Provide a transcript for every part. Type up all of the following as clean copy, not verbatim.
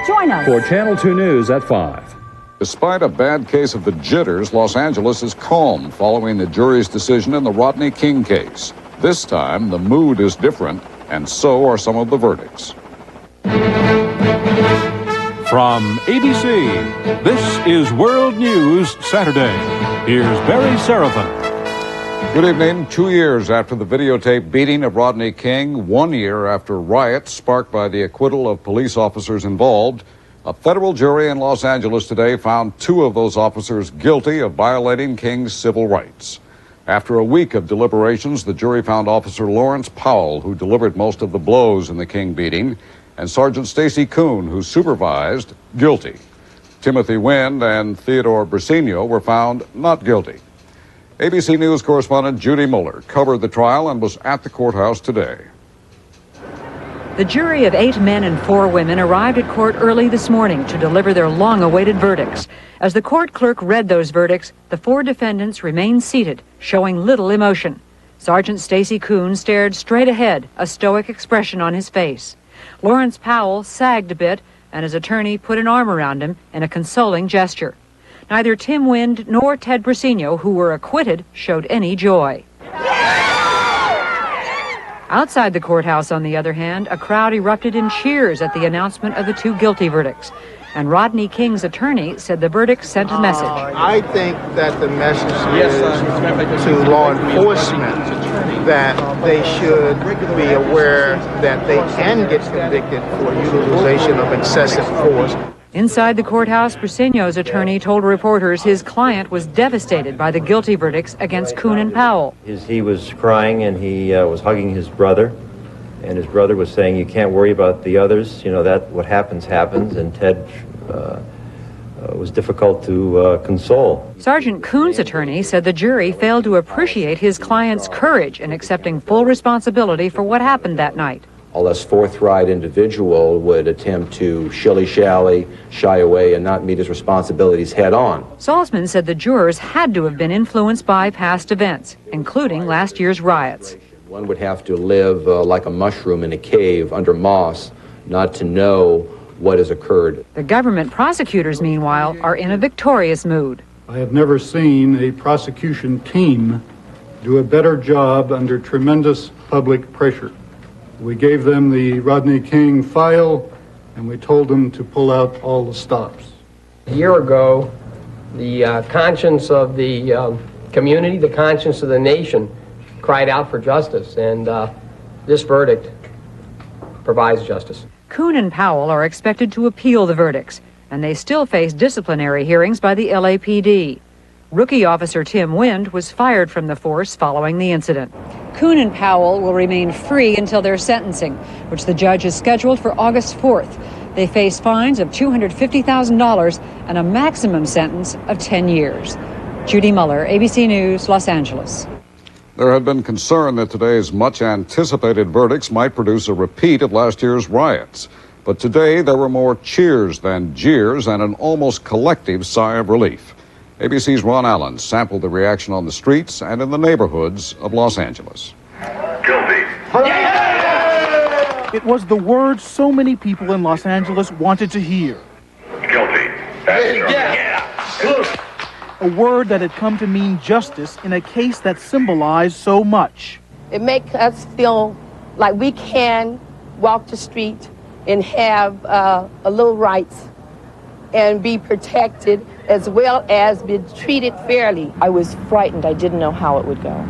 Join us for Channel 2 News at 5. Despite a bad case of the jitters, Los Angeles is calm following the jury's decision in the Rodney King case. This time, the mood is different, and so are some of the verdicts. From ABC, this is World News Saturday. Here's Barry Seraphin. Good evening. 2 years after the videotape beating of Rodney King, 1 year after riots sparked by the acquittal of police officers involved, a federal jury in Los Angeles today found 2 of those officers guilty of violating King's civil rights. After a week of deliberations, the jury found Officer Lawrence Powell, who delivered most of the blows in the King beating, and Sergeant Stacy Kuhn, who supervised, guilty. Timothy Wind and Theodore Briceño were found not guilty. ABC News correspondent Judy Muller covered the trial and was at the courthouse today. The jury of 8 men and 4 women arrived at court early this morning to deliver their long-awaited verdicts. As the court clerk read those verdicts, the 4 defendants remained seated, showing little emotion. Sergeant Stacy Kuhn stared straight ahead, a stoic expression on his face. Lawrence Powell sagged a bit, and his attorney put an arm around him in a consoling gesture. Neither Tim Wind nor Ted Briceño, who were acquitted, showed any joy. Outside the courthouse, on the other hand, a crowd erupted in cheers at the announcement of the 2 guilty verdicts. And Rodney King's attorney said the verdict sent a message. I think that the message is to law enforcement that they should be aware that they can get convicted for utilization of excessive force. Inside the courthouse, Briceño's attorney told reporters his client was devastated by the guilty verdicts against Kuhn and Powell. He was crying and he was hugging his brother, and his brother was saying, "You can't worry about the others, you know, that what happens, happens," and Ted was difficult to console. Sergeant Kuhn's attorney said the jury failed to appreciate his client's courage in accepting full responsibility for what happened that night. A less forthright individual would attempt to shilly-shally, shy away, and not meet his responsibilities head-on. Salzman said the jurors had to have been influenced by past events, including last year's riots. One would have to live like a mushroom in a cave under moss, not to know what has occurred. The government prosecutors, meanwhile, are in a victorious mood. I have never seen a prosecution team do a better job under tremendous public pressure. We gave them the Rodney King file, and we told them to pull out all the stops. A year ago, the conscience of the community, the conscience of the nation, cried out for justice, and this verdict provides justice. Kuhn and Powell are expected to appeal the verdicts, and they still face disciplinary hearings by the LAPD. Rookie officer Tim Wind was fired from the force following the incident. Kuhn and Powell will remain free until their sentencing, which the judge has scheduled for August 4th. They face fines of $250,000 and a maximum sentence of 10 years. Judy Muller, ABC News, Los Angeles. There had been concern that today's much-anticipated verdicts might produce a repeat of last year's riots. But today there were more cheers than jeers and an almost collective sigh of relief. ABC's Ron Allen sampled the reaction on the streets and in the neighborhoods of Los Angeles. Guilty. It was the word so many people in Los Angeles wanted to hear. Guilty. A word that had come to mean justice in a case that symbolized so much. It makes us feel like we can walk the street and have a little rights and be protected as well as be treated fairly. I was frightened. I didn't know how it would go.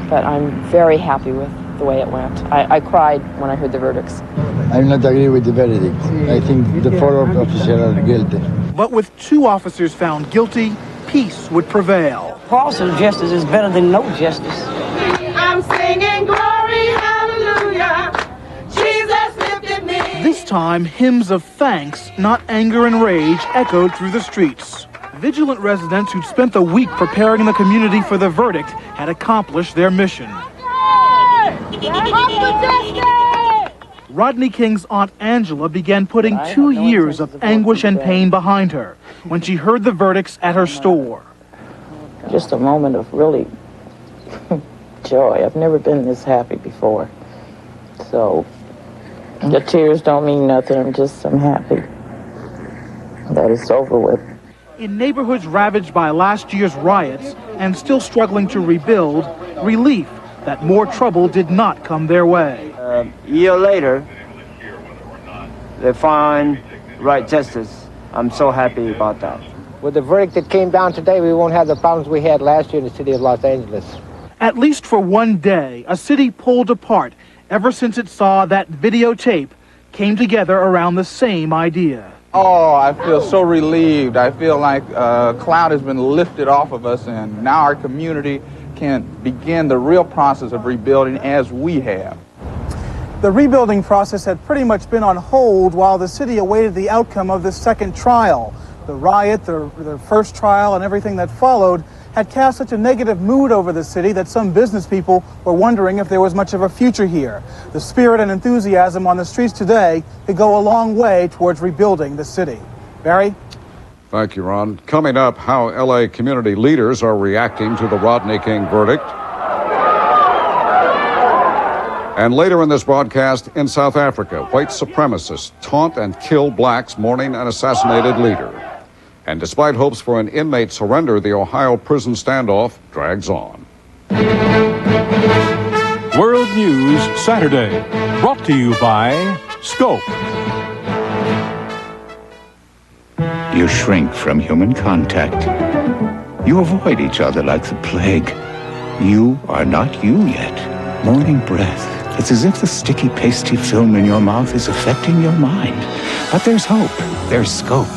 But I'm very happy with the way it went. I cried when I heard the verdicts. I'm not agree with the verdict. I think the 4 officers are guilty. But with 2 officers found guilty, peace would prevail. Partial justice is better than no justice. I'm singing glory, hallelujah. Jesus lifted me. This time, hymns of thanks, not anger and rage, echoed through the streets. Vigilant residents who'd spent the week preparing the community for the verdict had accomplished their mission. Rodney King's Aunt Angela began putting 2 years of anguish and pain behind her when she heard the verdicts at her store. Just a moment of really joy. I've never been this happy before. So The tears don't mean nothing. I'm happy that it's over with. In neighborhoods ravaged by last year's riots and still struggling to rebuild, relief that more trouble did not come their way. A year later, they find right justice. I'm so happy about that. With the verdict that came down today, we won't have the problems we had last year in the city of Los Angeles. At least for one day, a city pulled apart ever since it saw that videotape came together around the same idea. Oh, I feel so relieved. I feel like a cloud has been lifted off of us, and now our community can begin the real process of rebuilding as we have. The rebuilding process had pretty much been on hold while the city awaited the outcome of the second trial. The riot, the first trial, and everything that followed had cast such a negative mood over the city that some business people were wondering if there was much of a future here. The spirit and enthusiasm on the streets today could go a long way towards rebuilding the city. Barry? Thank you, Ron. Coming up, how L.A. community leaders are reacting to the Rodney King verdict. And later in this broadcast, in South Africa, white supremacists taunt and kill blacks mourning an assassinated leader. And despite hopes for an inmate surrender, the Ohio prison standoff drags on. World News Saturday, brought to you by Scope. You shrink from human contact. You avoid each other like the plague. You are not you yet. Morning breath. It's as if the sticky, pasty film in your mouth is affecting your mind. But there's hope. There's Scope.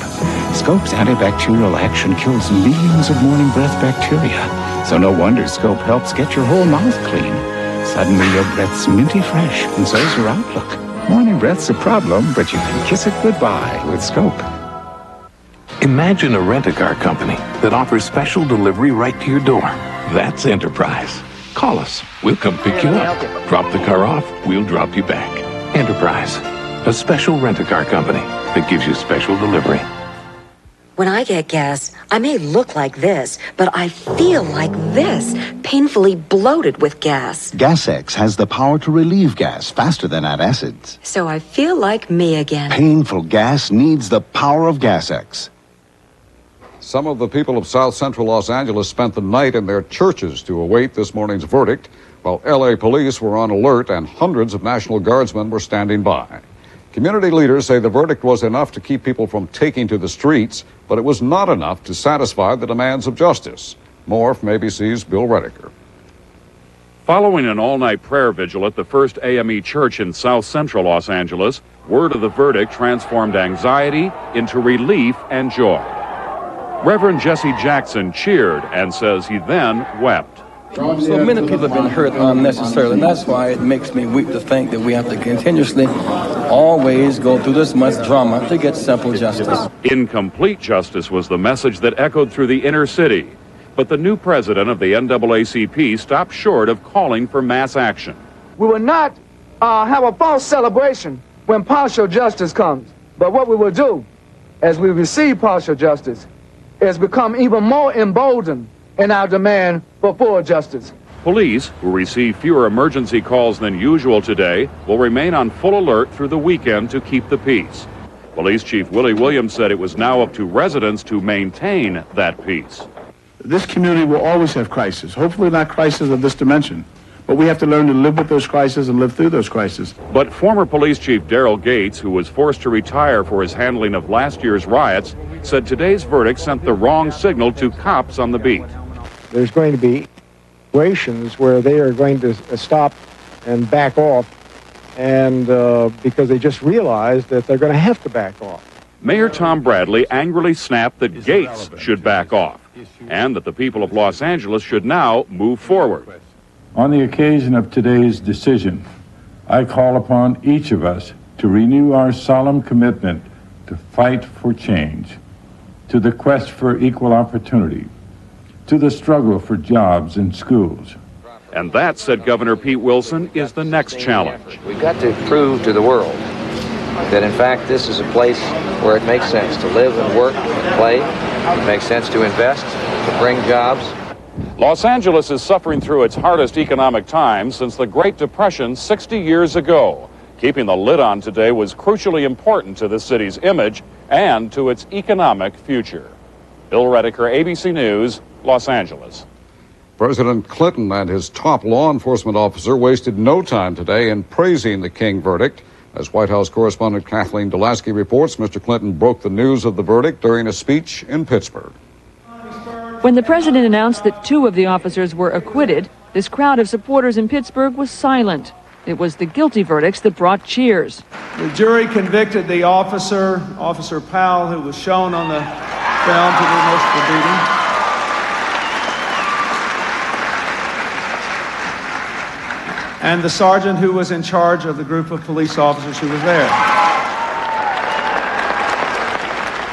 Scope's antibacterial action kills millions of morning breath bacteria. So no wonder Scope helps get your whole mouth clean. Suddenly your breath's minty fresh, and so's your outlook. Morning breath's a problem, but you can kiss it goodbye with Scope. Imagine a rent-a-car company that offers special delivery right to your door. That's Enterprise. Call us. We'll come pick you up. Drop the car off. We'll drop you back. Enterprise. A special rent-a-car company that gives you special delivery. When I get gas, I may look like this, but I feel like this, painfully bloated with gas. GasX has the power to relieve gas faster than antacids. So I feel like me again. Painful gas needs the power of GasX. Some of the people of South Central Los Angeles spent the night in their churches to await this morning's verdict, while L.A. police were on alert and hundreds of National Guardsmen were standing by. Community leaders say the verdict was enough to keep people from taking to the streets, but it was not enough to satisfy the demands of justice. More from ABC's Bill Rediker. Following an all-night prayer vigil at the First AME Church in South Central Los Angeles, word of the verdict transformed anxiety into relief and joy. Reverend Jesse Jackson cheered and says he then wept. So many people have been hurt unnecessarily, and that's why it makes me weep to think that we have to continuously always go through this much drama to get simple justice. Incomplete justice was the message that echoed through the inner city. But the new president of the NAACP stopped short of calling for mass action. We will not have a false celebration when partial justice comes. But what we will do as we receive partial justice is become even more emboldened in our demand for full justice. Police, who receive fewer emergency calls than usual today, will remain on full alert through the weekend to keep the peace. Police Chief Willie Williams said it was now up to residents to maintain that peace. This community will always have crises, hopefully not crises of this dimension, but we have to learn to live with those crises and live through those crises. But former Police Chief Daryl Gates, who was forced to retire for his handling of last year's riots, said today's verdict sent the wrong signal to cops on the beat. There's going to be situations where they are going to stop and back off, and because they just realize that they're going to have to back off. Mayor Tom Bradley angrily snapped that Gates should back off and that the people of Los Angeles should now move forward. On the occasion of today's decision, I call upon each of us to renew our solemn commitment to fight for change, to the quest for equal opportunity, to the struggle for jobs and schools. And that, said Governor Pete Wilson, is the next challenge. We've got to prove to the world that, in fact, this is a place where it makes sense to live and work and play. It makes sense to invest, to bring jobs. Los Angeles is suffering through its hardest economic times since the Great Depression 60 years ago. Keeping the lid on today was crucially important to the city's image and to its economic future. Bill Rediker, ABC News, Los Angeles. President Clinton and his top law enforcement officer wasted no time today in praising the King verdict. As White House correspondent Kathleen Dulaski reports, Mr. Clinton broke the news of the verdict during a speech in Pittsburgh. When the president announced that 2 of the officers were acquitted, this crowd of supporters in Pittsburgh was silent. It was the guilty verdicts that brought cheers. The jury convicted the Officer Powell, who was shown on the film to the most beating. And the sergeant who was in charge of the group of police officers who was there.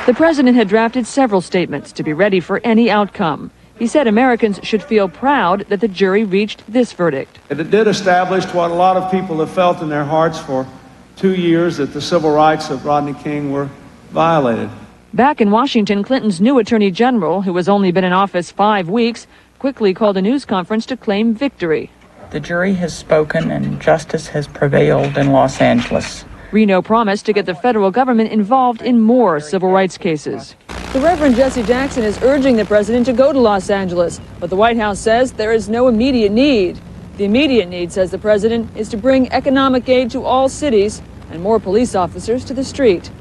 The president had drafted several statements to be ready for any outcome. He said Americans should feel proud that the jury reached this verdict. It did establish what a lot of people have felt in their hearts for 2 years, that the civil rights of Rodney King were violated. Back in Washington, Clinton's new attorney general, who has only been in office 5 weeks, quickly called a news conference to claim victory. The jury has spoken and justice has prevailed in Los Angeles. Reno promised to get the federal government involved in more civil rights cases. The Reverend Jesse Jackson is urging the president to go to Los Angeles, but the White House says there is no immediate need. The immediate need, says the president, is to bring economic aid to all cities and more police officers to the street.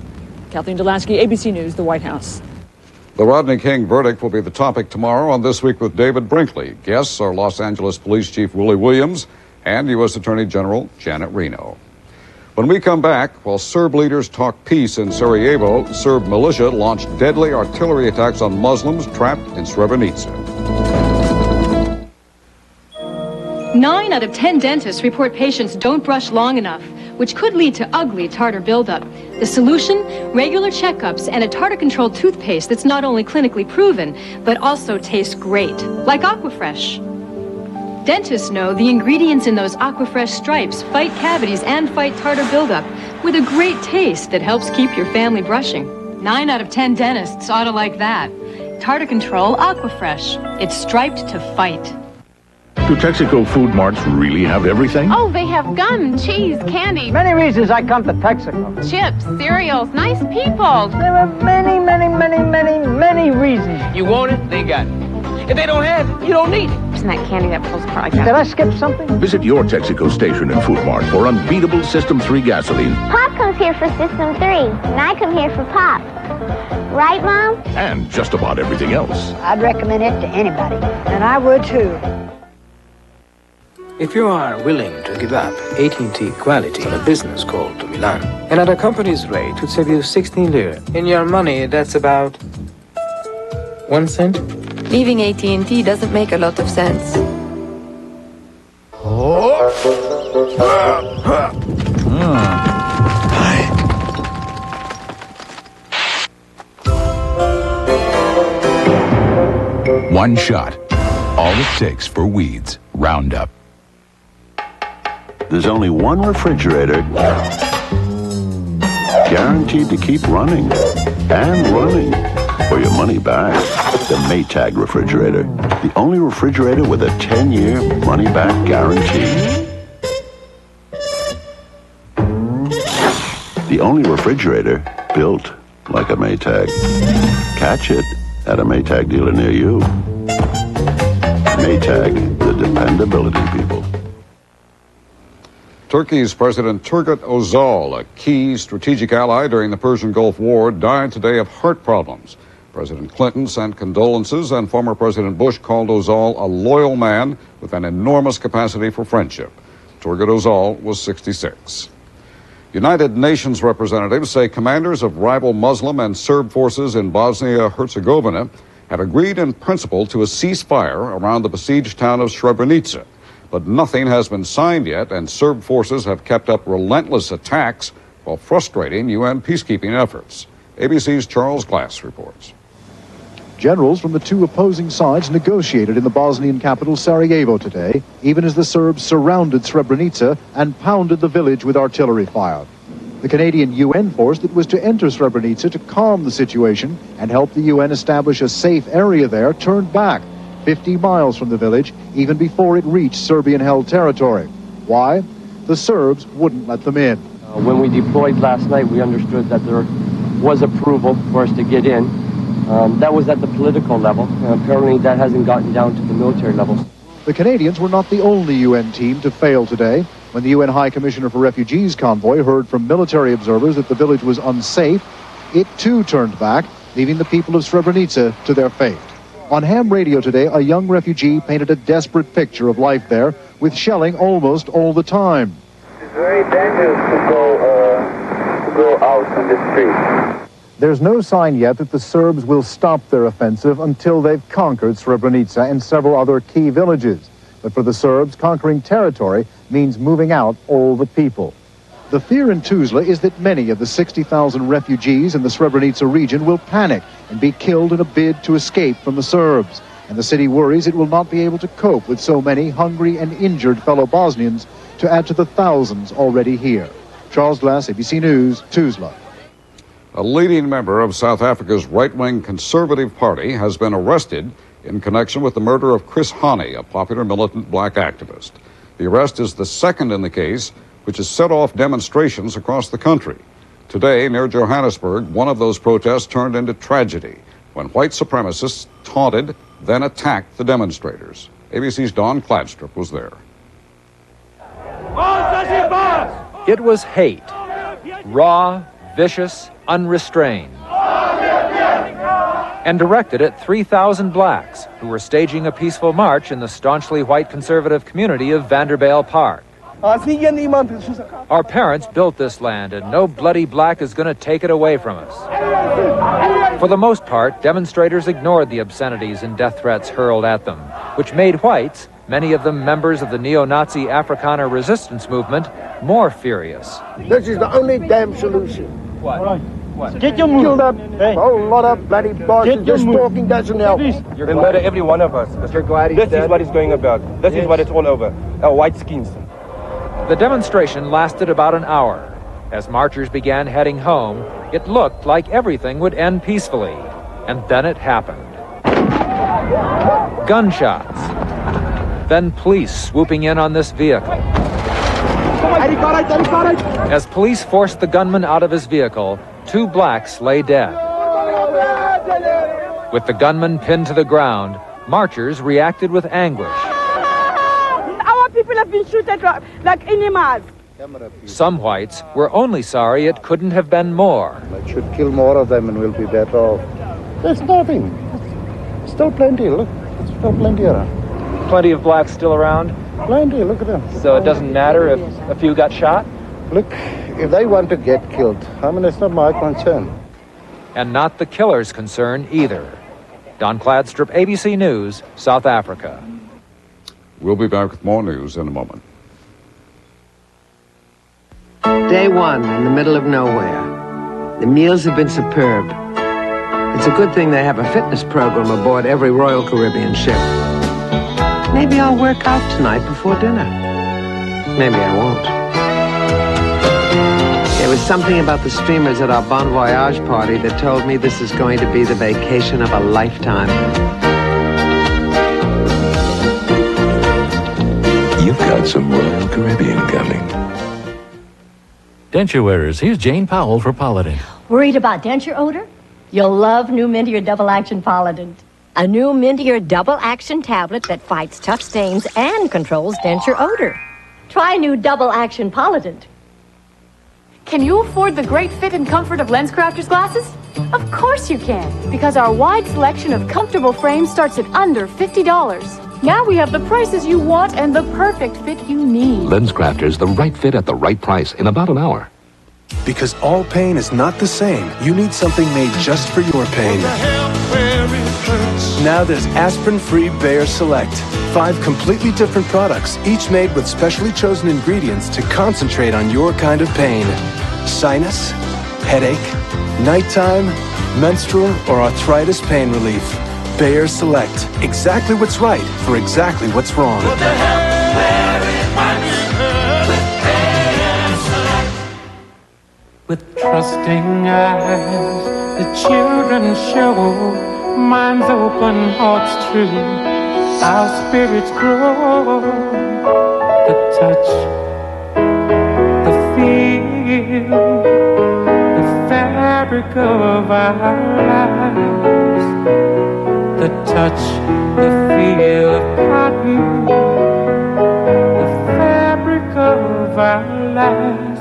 Kathleen Dulaski, ABC News, the White House. The Rodney King verdict will be the topic tomorrow on This Week with David Brinkley. Guests are Los Angeles Police Chief Willie Williams and U.S. Attorney General Janet Reno. When we come back, while Serb leaders talk peace in Sarajevo, Serb militia launched deadly artillery attacks on Muslims trapped in Srebrenica. 9 out of 10 dentists report patients don't brush long enough, which could lead to ugly tartar buildup. The solution? Regular checkups and a tartar-controlled toothpaste that's not only clinically proven, but also tastes great, like Aquafresh. Dentists know the ingredients in those Aquafresh stripes fight cavities and fight tartar buildup with a great taste that helps keep your family brushing. 9 out of 10 dentists ought to like that. Tartar Control Aquafresh. It's striped to fight. Do Texaco food marts really have everything? Oh, they have gum, cheese, candy. Many reasons I come to Texaco. Chips, cereals, nice people. There are many reasons. You want it, they got it. If they don't have it, you don't need it. Isn't that candy that pulls apart like that? Did I skip something? Visit your Texaco station and food mart for unbeatable System 3 gasoline. Pop comes here for System 3, and I come here for Pop. Right, Mom? And just about everything else. I'd recommend it to anybody. And I would, too. If you are willing to give up AT&T quality on a business call to Milan, and at a company's rate to save you 16 lira, in your money that's about 1 cent? Leaving AT&T doesn't make a lot of sense. One shot. All it takes for weeds. Roundup. There's only one refrigerator guaranteed to keep running and running for your money back. The Maytag refrigerator. The only refrigerator with a 10-year money-back guarantee. The only refrigerator built like a Maytag. Catch it at a Maytag dealer near you. Maytag, the dependability people. Turkey's President Turgut Özal, a key strategic ally during the Persian Gulf War, died today of heart problems. President Clinton sent condolences, and former President Bush called Özal a loyal man with an enormous capacity for friendship. Turgut Özal was 66. United Nations representatives say commanders of rival Muslim and Serb forces in Bosnia-Herzegovina have agreed in principle to a ceasefire around the besieged town of Srebrenica. But nothing has been signed yet, and Serb forces have kept up relentless attacks while frustrating UN peacekeeping efforts. ABC's Charles Glass reports. Generals from the two opposing sides negotiated in the Bosnian capital Sarajevo today, even as the Serbs surrounded Srebrenica and pounded the village with artillery fire. The Canadian UN force that was to enter Srebrenica to calm the situation and help the UN establish a safe area there turned back 50 miles from the village, even before it reached Serbian-held territory. Why? The Serbs wouldn't let them in. When we deployed last night, we understood that there was approval for us to get in. That was at the political level. Apparently that hasn't gotten down to the military level. The Canadians were not the only UN team to fail today. When the UN High Commissioner for Refugees convoy heard from military observers that the village was unsafe, it too turned back, leaving the people of Srebrenica to their fate. On ham radio today, a young refugee painted a desperate picture of life there, with shelling almost all the time. It's very dangerous to go out on the street. There's no sign yet that the Serbs will stop their offensive until they've conquered Srebrenica and several other key villages. But for the Serbs, conquering territory means moving out all the people. The fear in Tuzla is that many of the 60,000 refugees in the Srebrenica region will panic and be killed in a bid to escape from the Serbs. And the city worries it will not be able to cope with so many hungry and injured fellow Bosnians to add to the thousands already here. Charles Glass, ABC News, Tuzla. A leading member of South Africa's right-wing Conservative Party has been arrested in connection with the murder of Chris Hani, a popular militant black activist. The arrest is the second in the case, which has set off demonstrations across the country. Today, near Johannesburg, one of those protests turned into tragedy when white supremacists taunted, then attacked the demonstrators. ABC's Don Kladstrup was there. It was hate. Raw, vicious, unrestrained. And directed at 3,000 blacks who were staging a peaceful march in the staunchly white conservative community of Vanderbijl Park. Our parents built this land, and no bloody black is going to take it away from us. For the most part, demonstrators ignored the obscenities and death threats hurled at them, which made whites, many of them members of the neo-Nazi Afrikaner resistance movement, more furious. This is the only damn solution. What? Get your killed up a whole lot of bloody bosses. Just talking doesn't help. They murder every one of us. This is what it's going about. This is what it's all over. Our white skins. The demonstration lasted about an hour. As marchers began heading home, it looked like everything would end peacefully. And then it happened. Gunshots. Then police swooping in on this vehicle. As police forced the gunman out of his vehicle, 2 blacks lay dead. With the gunman pinned to the ground, marchers reacted with anguish. Our people have been shot like animals. Some whites were only sorry it couldn't have been more. It should kill more of them and we'll be better off. There's nothing. Still plenty, look. There's still plenty around. Plenty of blacks still around? Plenty, look at them. So it doesn't matter if a few got shot? Look, if they want to get killed, I mean, it's not my concern. And not the killer's concern either. Don Kladstrup, ABC News, South Africa. We'll be back with more news in a moment. Day one in the middle of nowhere. The meals have been superb. It's a good thing they have a fitness program aboard every Royal Caribbean ship. Maybe I'll work out tonight before dinner. Maybe I won't. There was something about the streamers at our Bon Voyage party that told me this is going to be the vacation of a lifetime. You've got some Royal Caribbean coming. Denture wearers, here's Jane Powell for Polident. Worried about denture odor? You'll love new Mintier Double Action Polident. A new Mintier Double Action tablet that fights tough stains and controls denture odor. Try new Double Action Polident. Can you afford the great fit and comfort of LensCrafters glasses? Of course you can, because our wide selection of comfortable frames starts at under $50. Now we have the prices you want and the perfect fit you need. LensCrafters, the right fit at the right price in about an hour. Because all pain is not the same. You need something made just for your pain. Now there's aspirin-free Bayer Select. 5 completely different products, each made with specially chosen ingredients to concentrate on your kind of pain. Sinus, headache, nighttime, menstrual, or arthritis pain relief. Bayer Select. Exactly what's right for exactly what's wrong. With trusting eyes, the children show minds open, hearts true. Our spirits grow. The touch, the feel, the fabric of our lives, the touch, the feel of cotton, the fabric of our lives.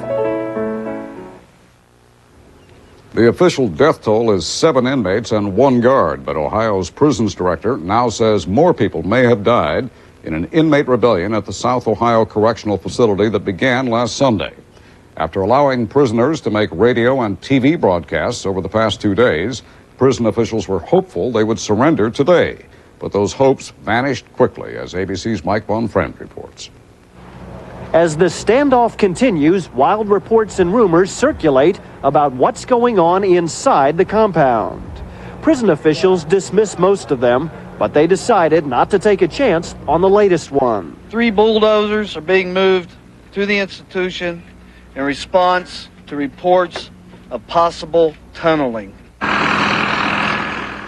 The official death toll is 7 inmates and 1 guard, but Ohio's prisons director now says more people may have died in an inmate rebellion at the South Ohio Correctional Facility that began last Sunday. After allowing prisoners to make radio and TV broadcasts over the past 2 days, prison officials were hopeful they would surrender today. But those hopes vanished quickly, as ABC's Mike Von Fremd reports. As the standoff continues, wild reports and rumors circulate about what's going on inside the compound. Prison officials dismiss most of them, but they decided not to take a chance on the latest one. 3 bulldozers are being moved to the institution in response to reports of possible tunneling.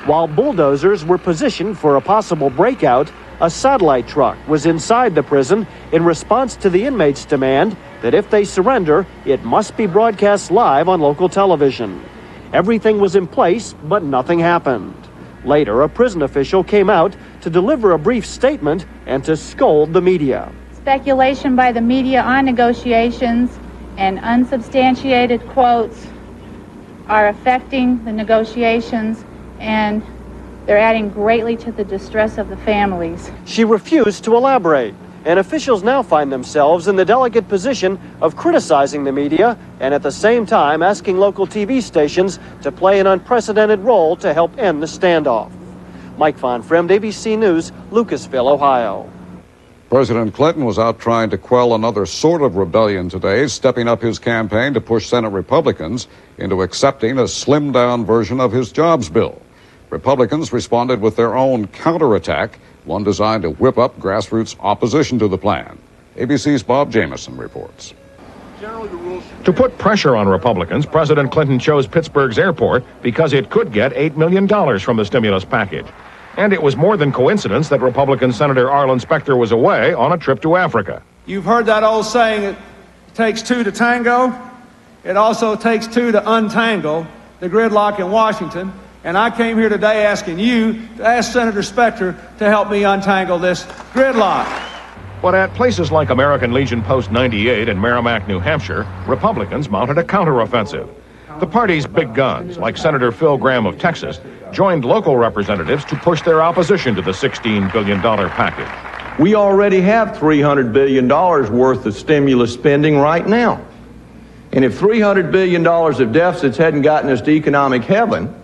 While bulldozers were positioned for a possible breakout, a satellite truck was inside the prison in response to the inmates' demand that if they surrender, it must be broadcast live on local television. Everything was in place, but nothing happened. Later, a prison official came out to deliver a brief statement and to scold the media. Speculation by the media on negotiations and unsubstantiated quotes are affecting the negotiations, and they're adding greatly to the distress of the families. She refused to elaborate, and officials now find themselves in the delicate position of criticizing the media and at the same time asking local TV stations to play an unprecedented role to help end the standoff. Mike Von Fremd, ABC News, Lucasville, Ohio. President Clinton was out trying to quell another sort of rebellion today, stepping up his campaign to push Senate Republicans into accepting a slimmed-down version of his jobs bill. Republicans responded with their own counterattack, one designed to whip up grassroots opposition to the plan. ABC's Bob Jameson reports. To put pressure on Republicans, President Clinton chose Pittsburgh's airport because it could get $8 million from the stimulus package. And it was more than coincidence that Republican Senator Arlen Specter was away on a trip to Africa. You've heard that old saying, it takes 2 to tango. It also takes 2 to untangle the gridlock in Washington. And I came here today asking you to ask Senator Specter to help me untangle this gridlock. But at places like American Legion Post 98 in Merrimack, New Hampshire, Republicans mounted a counteroffensive. The party's big guns, like Senator Phil Gramm of Texas, joined local representatives to push their opposition to the $16 billion package. We already have $300 billion worth of stimulus spending right now. And if $300 billion of deficits hadn't gotten us to economic heaven,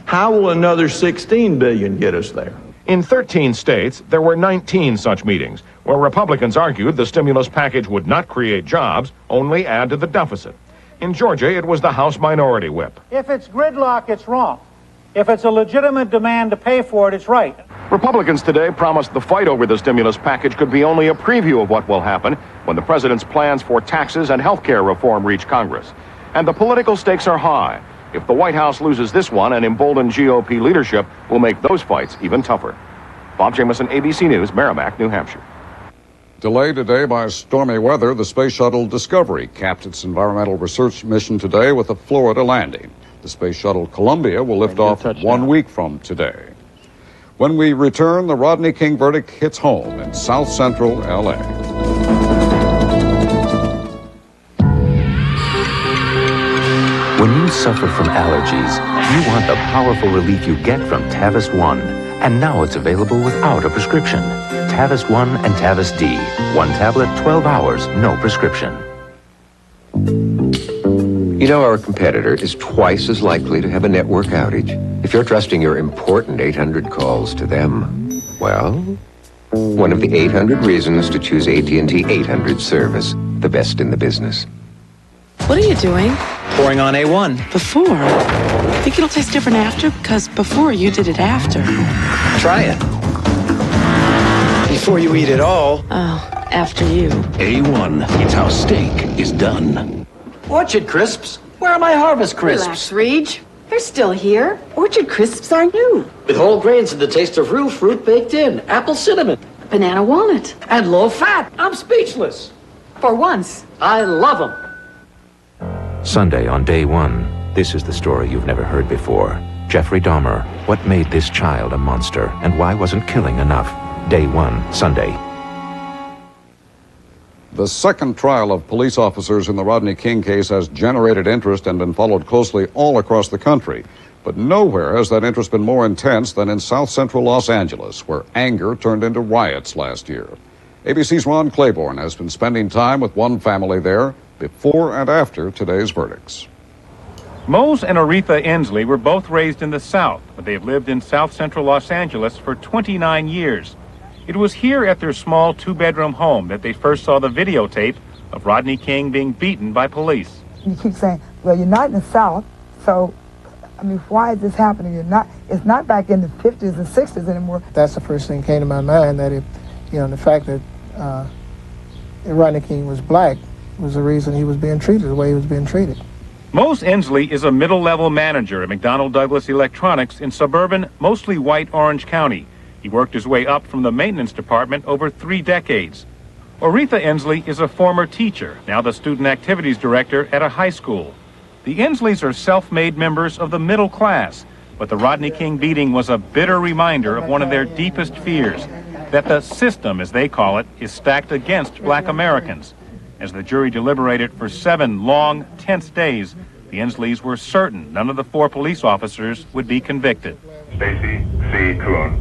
how will another $16 billion get us there? In 13 states, there were 19 such meetings where Republicans argued the stimulus package would not create jobs, only add to the deficit. In Georgia, it was the House Minority Whip. If it's gridlock, it's wrong. If it's a legitimate demand to pay for it, it's right. Republicans today promised the fight over the stimulus package could be only a preview of what will happen when the president's plans for taxes and health care reform reach Congress. And the political stakes are high. If the White House loses this one, an emboldened GOP leadership will make those fights even tougher. Bob Jameson, ABC News, Merrimack, New Hampshire. Delayed today by stormy weather, the Space Shuttle Discovery capped its environmental research mission today with a Florida landing. The Space Shuttle Columbia will lift off 1 week from today. When we return, the Rodney King verdict hits home in South Central LA. When you suffer from allergies, you want the powerful relief you get from Tavist One. And now it's available without a prescription. Tavist One and Tavist D. 1 tablet, 12 hours, no prescription. You know, our competitor is twice as likely to have a network outage. If you're trusting your important 800 calls to them, well, one of the 800 reasons to choose AT&T 800 service, the best in the business. What are you doing? Pouring on A1. Before? Think it'll taste different after? Because before you did it after. Try it. Before you eat it all. Oh, after you. A1. It's how steak is done. Orchard Crisps? Where are my Harvest Crisps? Relax, Reg. They're still here. Orchard Crisps are new. With whole grains and the taste of real fruit baked in. Apple cinnamon. Banana walnut. And low fat. I'm speechless. For once. I love them. Sunday on Day One, this is the story you've never heard before. Jeffrey Dahmer, what made this child a monster, and why wasn't killing enough? Day One, Sunday. The second trial of police officers in the Rodney King case has generated interest and been followed closely all across the country. But nowhere has that interest been more intense than in South Central Los Angeles, where anger turned into riots last year. ABC's Ron Claiborne has been spending time with one family there before and after today's verdicts. Mose and Aretha Inslee were both raised in the South, but they have lived in South Central Los Angeles for 29 years. It was here at their small two-bedroom home that they first saw the videotape of Rodney King being beaten by police. You keep saying, well, you're not in the South, so, I mean, why is this happening? It's not back in the 50s and 60s anymore. That's the first thing that came to my mind, that the fact that Rodney King was black was the reason he was being treated the way he was being treated. Mose Inslee is a middle-level manager at McDonnell Douglas Electronics in suburban, mostly white Orange County. He worked his way up from the maintenance department over 3 decades. Aretha Inslee is a former teacher, now the student activities director at a high school. The Inslees are self-made members of the middle class, but the Rodney King beating was a bitter reminder of one of their deepest fears, that the system, as they call it, is stacked against black Americans. As the jury deliberated for 7 long, tense days, the Inslees were certain none of the 4 police officers would be convicted. Stacy C. Coon,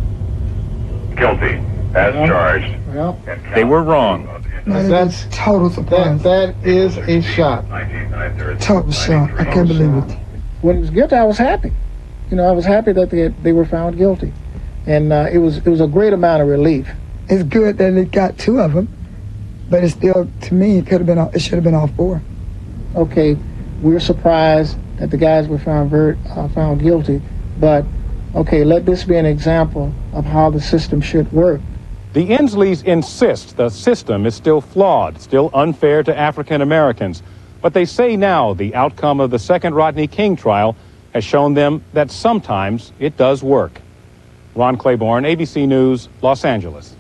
guilty as charged. Well, they were wrong. That's total surprise. That is a shock. Total shock. I can't believe it. When he was guilty, I was happy. I was happy that they were found guilty, and it was a great amount of relief. It's good that it got 2 of them, but it's still, to me, it should have been all 4. Okay, we're surprised that the guys were found guilty, but okay, let this be an example of how the system should work. The Inslees insist the system is still flawed, still unfair to African Americans. But they say now the outcome of the second Rodney King trial has shown them that sometimes it does work. Ron Claiborne, ABC News, Los Angeles.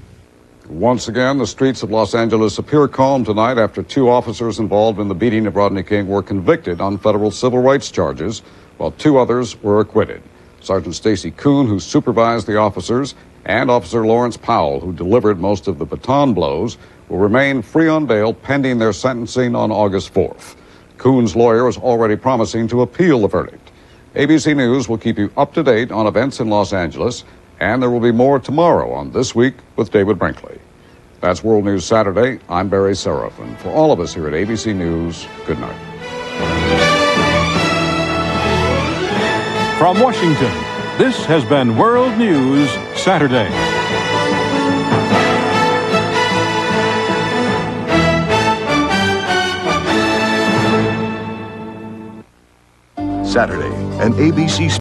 Once again, the streets of Los Angeles appear calm tonight after 2 officers involved in the beating of Rodney King were convicted on federal civil rights charges, while 2 others were acquitted. Sergeant Stacy Coon, who supervised the officers, and Officer Lawrence Powell, who delivered most of the baton blows, will remain free on bail pending their sentencing on August 4th. Coon's lawyer is already promising to appeal the verdict. ABC News will keep you up to date on events in Los Angeles, and there will be more tomorrow on This Week with David Brinkley. That's World News Saturday. I'm Barry Seraphin. For all of us here at ABC News, good night. From Washington, this has been World News Saturday. Saturday, an ABC